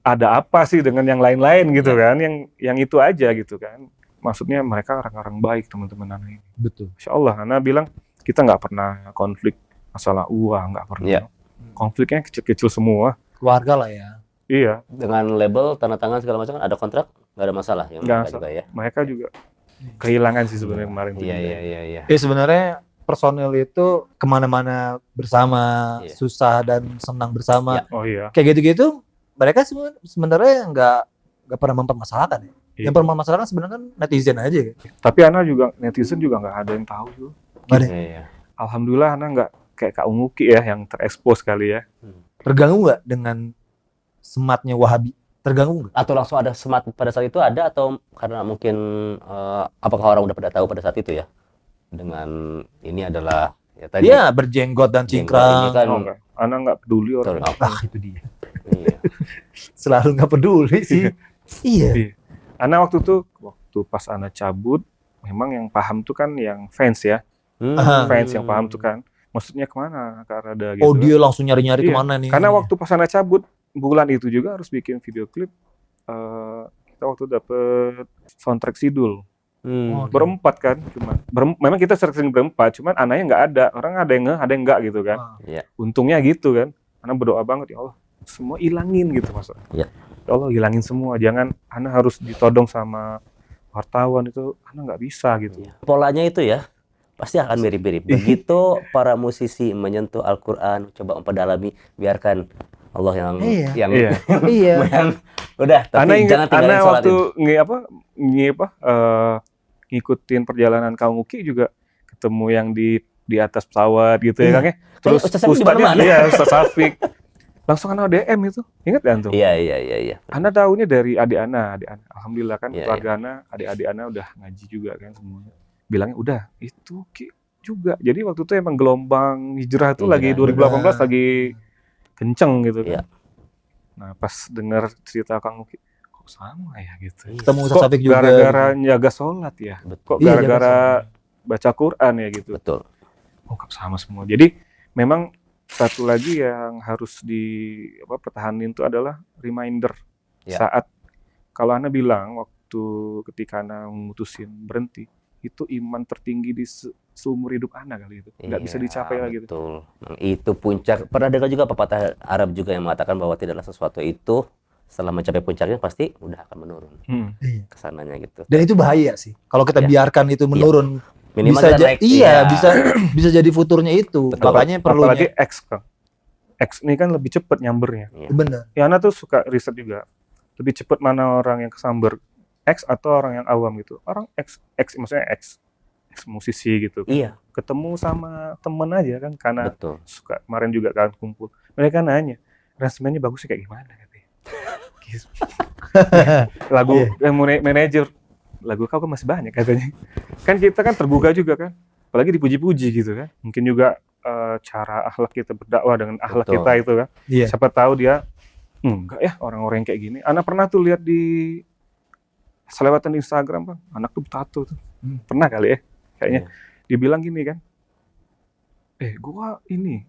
Speaker 3: Ada apa sih dengan yang lain-lain gitu kan? Yang itu aja gitu kan. Maksudnya mereka orang-orang baik teman-teman Ana ini.
Speaker 2: Betul.
Speaker 3: Insya Allah Ana bilang kita nggak pernah konflik masalah uang, nggak pernah.
Speaker 1: Iya.
Speaker 3: Konfliknya kecil-kecil semua.
Speaker 2: Keluarga lah ya.
Speaker 3: Iya,
Speaker 1: Dengan label, tanda tangan segala macam kan ada kontrak, nggak ada masalah yang
Speaker 3: Nggak
Speaker 1: mereka juga ya.
Speaker 3: mereka juga kehilangan sih sebenarnya kemarin. tuh.
Speaker 1: Iya.
Speaker 2: Sebenarnya personel itu kemana-mana bersama,
Speaker 1: Iya.
Speaker 2: susah dan senang bersama.
Speaker 1: Iya.
Speaker 3: Oh iya.
Speaker 2: Kayak gitu-gitu, mereka sebenarnya nggak pernah mempermasalahkan ya.
Speaker 3: Iya.
Speaker 2: Yang mempermasalahkan sebenarnya kan netizen aja. Ya.
Speaker 3: Tapi Ana juga netizen juga nggak ada yang tahu tuh.
Speaker 2: Nggak ada.
Speaker 1: Iya.
Speaker 3: Alhamdulillah Ana nggak kayak Kak Umuki ya yang terekspos kali ya.
Speaker 2: Terganggu nggak dengan sematnya Wahabi? Terganggu nggak?
Speaker 1: Atau langsung ada semangat pada saat itu ada atau karena mungkin apakah orang udah pada tahu pada saat itu ya dengan ini adalah ya tadi
Speaker 2: Dia berjenggot dan
Speaker 1: jenggot ini
Speaker 2: cingkrang.
Speaker 1: kan
Speaker 3: Oh, enggak. Anak nggak peduli orang.
Speaker 2: Ah, itu dia.
Speaker 1: iya.
Speaker 2: Selalu nggak peduli sih. Iya.
Speaker 3: Iya. Anak waktu pas anak cabut, memang yang paham tuh kan yang fans ya, fans yang paham tuh kan. Maksudnya kemana Kak Rada gitu.
Speaker 2: Oh, dia langsung nyari-nyari
Speaker 3: Iya.
Speaker 2: kemana nih?
Speaker 3: Karena waktu pas anak cabut bulan itu juga harus bikin video klip. Kita waktu dapet soundtrack Sidul
Speaker 2: Oke.
Speaker 3: berempat kan, memang kita sering berempat, cuman anaknya nggak ada, orang ada yang ada yang nggak gitu kan.
Speaker 1: Iya.
Speaker 3: Untungnya gitu kan, anak berdoa banget, ya Allah semua ilangin gitu maksudnya.
Speaker 1: Iya.
Speaker 3: Ya Allah hilangin semua, jangan anak harus ditodong sama wartawan itu, anak nggak bisa gitu.
Speaker 1: Polanya itu ya pasti akan mirip-mirip. Begitu para musisi menyentuh Al-Qur'an, coba memperdalami, biarkan Allah yang
Speaker 2: Iya.
Speaker 1: yang
Speaker 3: Iya.
Speaker 2: Iya.
Speaker 1: yang udah, tapi jangan tinggalin
Speaker 3: Anak
Speaker 1: sholat
Speaker 3: waktu
Speaker 1: itu.
Speaker 3: ngikutin perjalanan Kang Uki juga ketemu yang di atas pesawat gitu ya
Speaker 2: Iya.
Speaker 3: Kang ya.
Speaker 1: Terus
Speaker 3: Terus
Speaker 1: Ustaz Syafiq di
Speaker 3: Ustadznya,
Speaker 1: mana-mana.
Speaker 3: iya Ustaz Syafiq. Langsung anak DM itu. Ingat kan tuh?
Speaker 1: Iya.
Speaker 3: Ana tahunya dari adik Ana. Alhamdulillah kan
Speaker 1: Iya,
Speaker 3: keluarga Ana, adik-adik Ana udah ngaji juga kan semuanya. Bilangnya udah itu Ki juga. Jadi waktu itu emang gelombang hijrah tuh lagi
Speaker 1: Hijrah.
Speaker 3: 2018 lagi kenceng gitu kan.
Speaker 1: Iya.
Speaker 3: Nah pas dengar cerita Kang Uki, kok sama ya gitu.
Speaker 2: Ketemu Ustaz
Speaker 3: Kok
Speaker 2: Syafiq juga.
Speaker 3: gara-gara njaga sholat ya?
Speaker 1: Betul.
Speaker 3: Kok
Speaker 2: Iya,
Speaker 3: gara-gara baca Quran ya gitu?
Speaker 1: Betul.
Speaker 3: Oh kok sama semua. Jadi memang satu lagi yang harus pertahanin itu adalah reminder
Speaker 1: Ya.
Speaker 3: saat kalau Ana bilang waktu ketika Ana memutusin berhenti itu iman tertinggi di seumur hidup Ana kali itu nggak bisa
Speaker 1: Iya,
Speaker 3: dicapai lagi itu.
Speaker 1: betul. Itu puncak. Pernah dengar juga pepatah Arab juga yang mengatakan bahwa tidaklah sesuatu itu setelah mencapai puncaknya pasti udah akan menurun
Speaker 2: Iya.
Speaker 1: kesananya gitu.
Speaker 2: Dan itu bahaya sih. Kalau kita
Speaker 1: Iya.
Speaker 2: biarkan itu menurun,
Speaker 1: Minimal
Speaker 2: bisa
Speaker 1: kita naik.
Speaker 2: iya, bisa jadi futurnya itu.
Speaker 1: Betul.
Speaker 2: Makanya
Speaker 3: Apalagi
Speaker 2: perlunya.
Speaker 3: X kan. X ini kan lebih cepat nyambernya.
Speaker 1: Iya.
Speaker 2: Bener.
Speaker 3: Ya Ana tuh suka riset juga. Lebih cepat mana orang yang kesamber X atau orang yang awam gitu. Orang X maksudnya X musisi gitu.
Speaker 1: Iya,
Speaker 3: Ketemu sama temen aja kan karena
Speaker 1: betul.
Speaker 3: suka kemarin juga kan kumpul. Mereka nanya, aransemennya bagusnya kayak gimana katanya. Gitu. Lagu manajer lagu kau kan masih banyak katanya. Kan kita kan tergugah juga kan. Apalagi dipuji-puji gitu kan. Mungkin juga cara akhlak kita berdakwah dengan akhlak
Speaker 1: Betul.
Speaker 3: kita itu kan.
Speaker 2: Iya.
Speaker 3: Siapa tahu dia enggak ya orang-orang yang kayak gini. Anak pernah tuh lihat di selewatan di Instagram Bang, anak tuh tato tuh. Pernah kali ya kayaknya. Dia bilang gini kan. Gua ini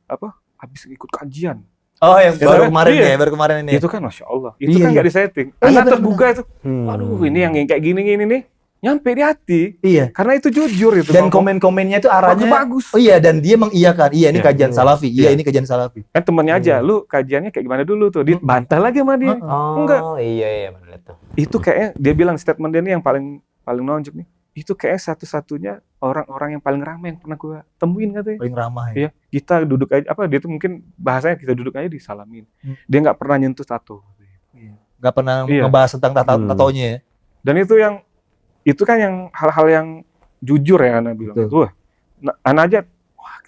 Speaker 3: habis ikut kajian.
Speaker 2: Oh, yang
Speaker 3: Ya,
Speaker 2: baru
Speaker 3: kan?
Speaker 2: kemarin
Speaker 3: Iya.
Speaker 2: ya, baru kemarin ini.
Speaker 3: Itu kan Masya Allah. Itu
Speaker 2: Iya,
Speaker 3: kan
Speaker 2: iya.
Speaker 3: nggak disetting.
Speaker 2: Oh, iya,
Speaker 3: Anak
Speaker 2: benar,
Speaker 3: tergugah itu.
Speaker 1: Hmm.
Speaker 3: Waduh, ini yang kayak gini-gini nih. Nyampe di hati.
Speaker 2: Iya.
Speaker 3: Karena itu jujur itu.
Speaker 2: Dan
Speaker 3: ngomong.
Speaker 2: komen-komennya itu arahnya
Speaker 3: bagus.
Speaker 2: Oh iya, dan dia mengiyakan. Iya, ini
Speaker 3: Iya.
Speaker 2: kajian salafi. Iya,
Speaker 3: Iya.
Speaker 2: ini kajian salafi.
Speaker 3: Kan temennya aja, lu kajiannya kayak gimana dulu tuh. Dibantah lagi sama dia.
Speaker 1: Oh,
Speaker 3: Enggak.
Speaker 1: iya benar itu.
Speaker 3: Itu kayaknya dia bilang statement dia nih yang paling nonjok nih. Itu kayaknya satu-satunya orang-orang yang paling ramai yang pernah gua temuin katanya.
Speaker 2: Paling ramah ya.
Speaker 3: Iya, kita duduk aja dia tuh mungkin bahasanya kita duduk aja disalamin. Dia nggak pernah nyentuh tato.
Speaker 2: Gak pernah
Speaker 3: Iya.
Speaker 2: ngebahas tentang tatonya ya.
Speaker 3: Dan itu kan yang hal-hal yang jujur ya Ana bilang.
Speaker 2: Betul.
Speaker 3: Wah, Ana aja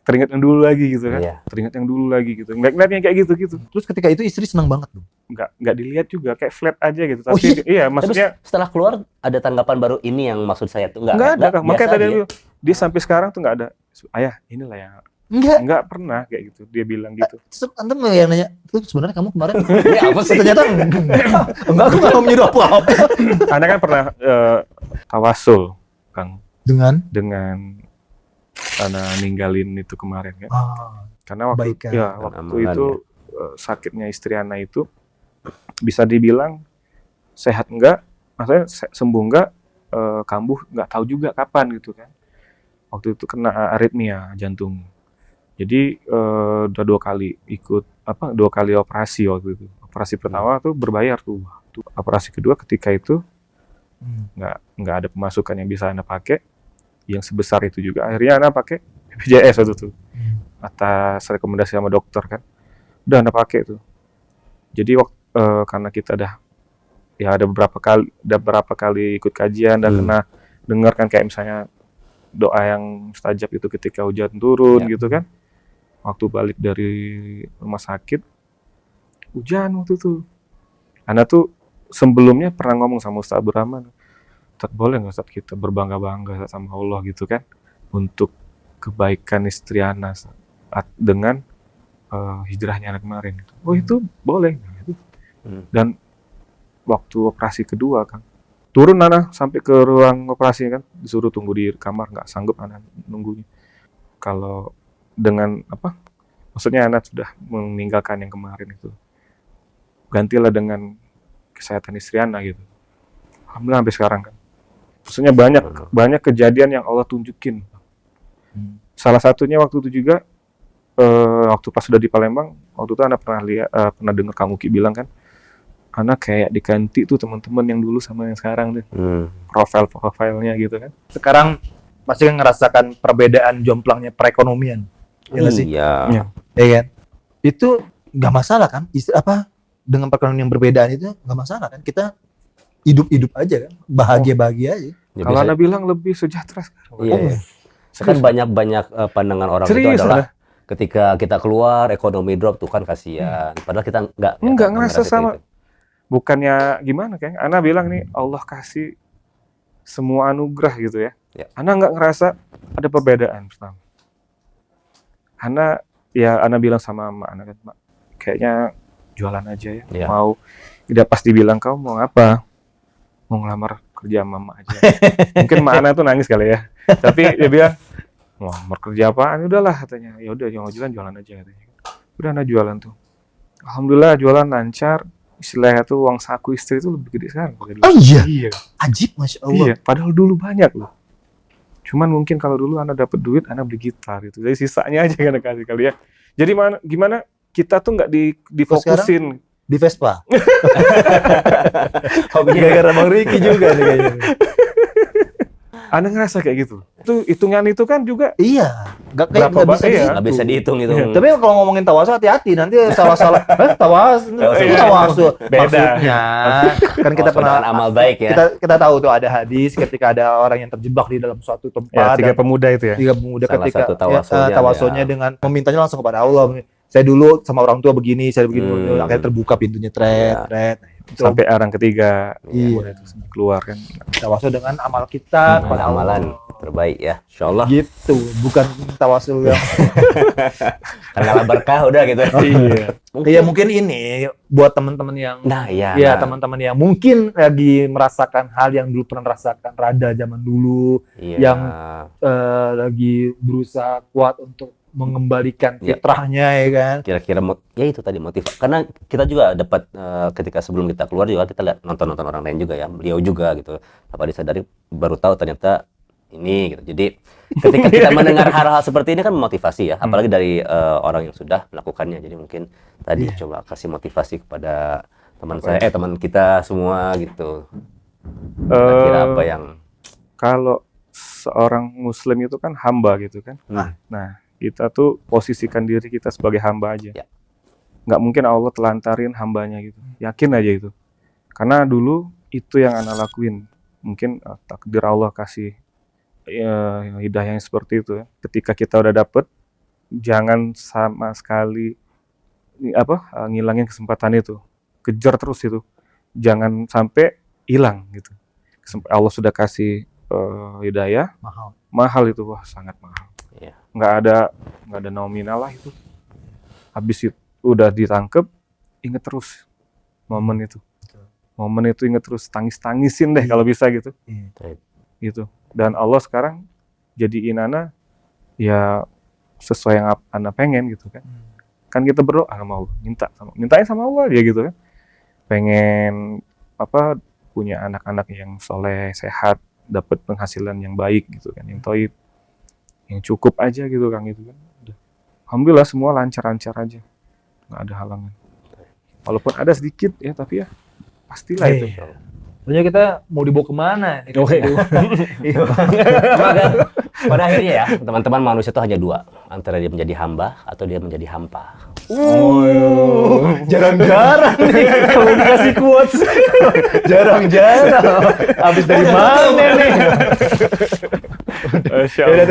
Speaker 3: teringat yang dulu lagi gitu kan.
Speaker 1: Iya.
Speaker 3: Teringat yang dulu lagi gitu. Ngeliatnya kayak gitu.
Speaker 2: Terus ketika itu istri senang banget tuh.
Speaker 3: Nggak dilihat juga kayak flat aja gitu.
Speaker 2: Oh,
Speaker 3: Tapi maksudnya
Speaker 1: Terus setelah keluar ada tanggapan baru ini yang maksud saya tuh
Speaker 3: nggak ada. Makanya
Speaker 1: biasa
Speaker 3: tadi
Speaker 1: aja.
Speaker 3: dia sampai sekarang tuh nggak ada. Ayah, inilah yang
Speaker 2: Enggak.
Speaker 3: nggak pernah kayak gitu. Dia bilang gitu.
Speaker 2: Terus anda mau yang nanya, "Tuh sebenarnya kamu kemarin
Speaker 1: Ini apa sih?
Speaker 2: ternyata enggak, aku nggak mau menyuruh apa-apa."
Speaker 3: Ana kan pernah tawasul, Kang,
Speaker 2: Dengan
Speaker 3: Ana ninggalin itu kemarin kan. Karena waktu
Speaker 2: Kebaikan.
Speaker 3: waktu
Speaker 1: Amalan,
Speaker 3: itu sakitnya istri Ana itu bisa dibilang sehat enggak, maksudnya sembuh enggak, kambuh enggak tahu juga kapan gitu kan. Waktu itu kena aritmia jantung. Jadi udah 2 kali operasi waktu itu. Operasi pertama tuh berbayar tuh. Operasi kedua ketika itu nggak ada pemasukan yang bisa Ana pakai yang sebesar itu juga. Akhirnya Ana pakai BPJS waktu itu. Atas rekomendasi sama dokter kan. Udah Ana pakai tuh. Jadi karena kita ada beberapa kali ikut kajian dan kena dengar kan kayak misalnya doa yang mustajab itu ketika hujan turun gitu kan. Waktu balik dari rumah sakit hujan waktu itu. Ana tuh sebelumnya pernah ngomong sama Ustaz Abdurrahman, Ustaz boleh nggak Ustaz kita berbangga-bangga sama Allah gitu kan, untuk kebaikan istri Ana dengan hijrahnya anak kemarin. Oh itu boleh. Gitu. Dan waktu operasi kedua kan, turun Ana sampai ke ruang operasi kan, disuruh tunggu di kamar, nggak sanggup Ana nunggunya. Kalau dengan apa? Maksudnya Ana sudah meninggalkan yang kemarin itu, gantilah dengan kesehatan istri Ana gitu. Alhamdulillah sampai sekarang kan. Maksudnya banyak kejadian yang Allah tunjukin. Salah satunya waktu itu juga waktu pas sudah di Palembang, waktu itu Ana pernah dengar Kang Uki bilang kan, Ana kayak diganti tuh teman-teman yang dulu sama yang sekarang tuh. Profilnya gitu kan.
Speaker 2: Sekarang masih ngerasakan perbedaan jomplangnya perekonomian. Ya nggak sih?
Speaker 1: Iya.
Speaker 2: Ya kan? Itu nggak masalah kan? Dengan perekonomian yang berbedaan itu nggak masalah kan? Kita hidup aja kan? Bahagia aja.
Speaker 1: Ya,
Speaker 3: Kalau
Speaker 1: bisa-
Speaker 3: Ana bilang lebih sejahtera sekarang.
Speaker 1: Iya. Kan banyak pandangan orang
Speaker 3: Serius,
Speaker 1: itu adalah
Speaker 3: Ana?
Speaker 1: ketika kita keluar ekonomi drop tuh kan kasihan. Padahal kita nggak
Speaker 3: ngerasa sama.
Speaker 1: itu.
Speaker 3: Bukannya gimana kan? Ana bilang nih Allah kasih semua anugerah gitu ya.
Speaker 1: Ya.
Speaker 3: Ana nggak ngerasa ada perbedaan pertama. Ana bilang sama Mak Ana kan, Mak, kayaknya jualan aja ya.
Speaker 1: Ya.
Speaker 3: Mau tidak pas dibilang kau mau apa? Mau ngelamar kerja sama Mak aja. Mungkin Mak Ana tuh nangis kali ya. Tapi dia bilang, mau ngelamar kerja apaan? Udahlah katanya. Ya udah yang mau jualan aja katanya. Udah Ana jualan tuh. Alhamdulillah jualan lancar. Istilahnya tuh uang saku istri itu lebih gede sekarang.
Speaker 2: Oh iya?
Speaker 3: Iya.
Speaker 2: Ajib, Masya Allah.
Speaker 3: Iya, padahal dulu banyak loh. Cuman mungkin kalau dulu Ana dapat duit, Ana beli gitar gitu. Jadi sisanya aja Ana kasih kali ya. Jadi gimana kita tuh nggak difokusin.
Speaker 2: Di Vespa. Gara-gara Bang Riki juga nih kayaknya.
Speaker 3: Ana ngerasa kayak gitu. Itu hitungan itu kan juga
Speaker 2: Iya. Nggak
Speaker 3: Berapa
Speaker 2: bisa
Speaker 3: bang- iya.
Speaker 2: dihitung.
Speaker 1: Nggak bisa dihitung itu.
Speaker 2: Tapi kalau ngomongin tawasul hati-hati nanti salah-salah. Tawasul.
Speaker 1: Iya.
Speaker 2: Tawasul.
Speaker 3: Beda.
Speaker 2: Maksudnya kan kita
Speaker 1: Tawasul
Speaker 2: pernah
Speaker 1: dengan amal baik ya.
Speaker 2: kita tahu tuh ada hadis ketika ada orang yang terjebak di dalam suatu
Speaker 3: ya,
Speaker 2: tempat
Speaker 3: tiga
Speaker 2: dan
Speaker 3: pemuda itu ya.
Speaker 2: tiga pemuda
Speaker 1: Salah
Speaker 2: ketika
Speaker 1: satu tawasulnya
Speaker 2: tawasulnya
Speaker 1: ya.
Speaker 2: dengan memintanya langsung kepada Allah. Saya dulu sama orang tua begini, saya begini, akhirnya terbuka pintunya
Speaker 1: Iya.
Speaker 2: tret. Itu
Speaker 3: Sampai orang ketiga
Speaker 2: Iya.
Speaker 3: pemuda itu keluar kan.
Speaker 2: tawasul dengan amal kita kepada Allah.
Speaker 1: Amalan terbaik ya. Insyaallah.
Speaker 2: Gitu, bukan tawasul yang
Speaker 1: Karena berkah udah gitu.
Speaker 3: Iya.
Speaker 2: ya mungkin ini buat teman-teman yang
Speaker 1: Nah, iya.
Speaker 2: ya teman-teman yang mungkin lagi merasakan hal yang dulu pernah rasakan Rada zaman dulu,
Speaker 1: Iya.
Speaker 2: yang lagi berusaha kuat untuk mengembalikan
Speaker 1: Ya.
Speaker 2: fitrahnya ya kan.
Speaker 1: Kira-kira ya itu tadi motivasi. Karena kita juga dapat ketika sebelum kita keluar juga kita lihat nonton orang lain juga ya. Beliau juga gitu. Apa disadari baru tahu ternyata ini gitu. Jadi ketika kita mendengar hal-hal seperti ini kan memotivasi ya, apalagi dari orang yang sudah melakukannya. Jadi mungkin tadi coba kasih motivasi kepada teman saya, teman kita semua gitu. Kira-kira apa yang
Speaker 3: Kalau seorang muslim itu kan hamba gitu kan. Nah, kita tuh posisikan diri kita sebagai hamba aja.
Speaker 1: Ya.
Speaker 3: Nggak mungkin Allah telantarin hambanya gitu. Yakin aja itu. Karena dulu itu yang Ana lakuin. Mungkin takdir Allah kasih hidayah yang seperti itu ya. Ketika kita udah dapet, jangan sama sekali ngilangin kesempatan itu. Kejar terus itu. Jangan sampai hilang gitu. Allah sudah kasih hidayah, mahal itu, wah sangat mahal.
Speaker 1: Iya.
Speaker 3: Nggak ada nominal lah itu. Habis itu udah ditangkep, inget terus momen itu. Momen itu inget terus, tangis-tangisin deh kalau bisa gitu. Gitu. Dan Allah sekarang jadiin Ana ya sesuai yang Ana pengen gitu kan. Kan kita berdoa sama Allah, mintain sama Allah dia gitu kan. Pengen punya anak-anak yang soleh, sehat, dapat penghasilan yang baik gitu kan, yang toib, yang cukup aja gitu kan gitu kan. Udah. Alhamdulillah semua lancar-lancar aja, nggak ada halangan. Walaupun ada sedikit ya, tapi ya pastilah itu.
Speaker 2: Sebenarnya kita mau dibawa kemana?
Speaker 1: Maka pada akhirnya ya teman-teman, manusia itu hanya dua, antara dia menjadi hamba atau dia menjadi hampa.
Speaker 2: Jarang-jarang nih kalau dikasih quotes. Jarang-jarang. Habis dari mana nih?
Speaker 3: Masya Allah.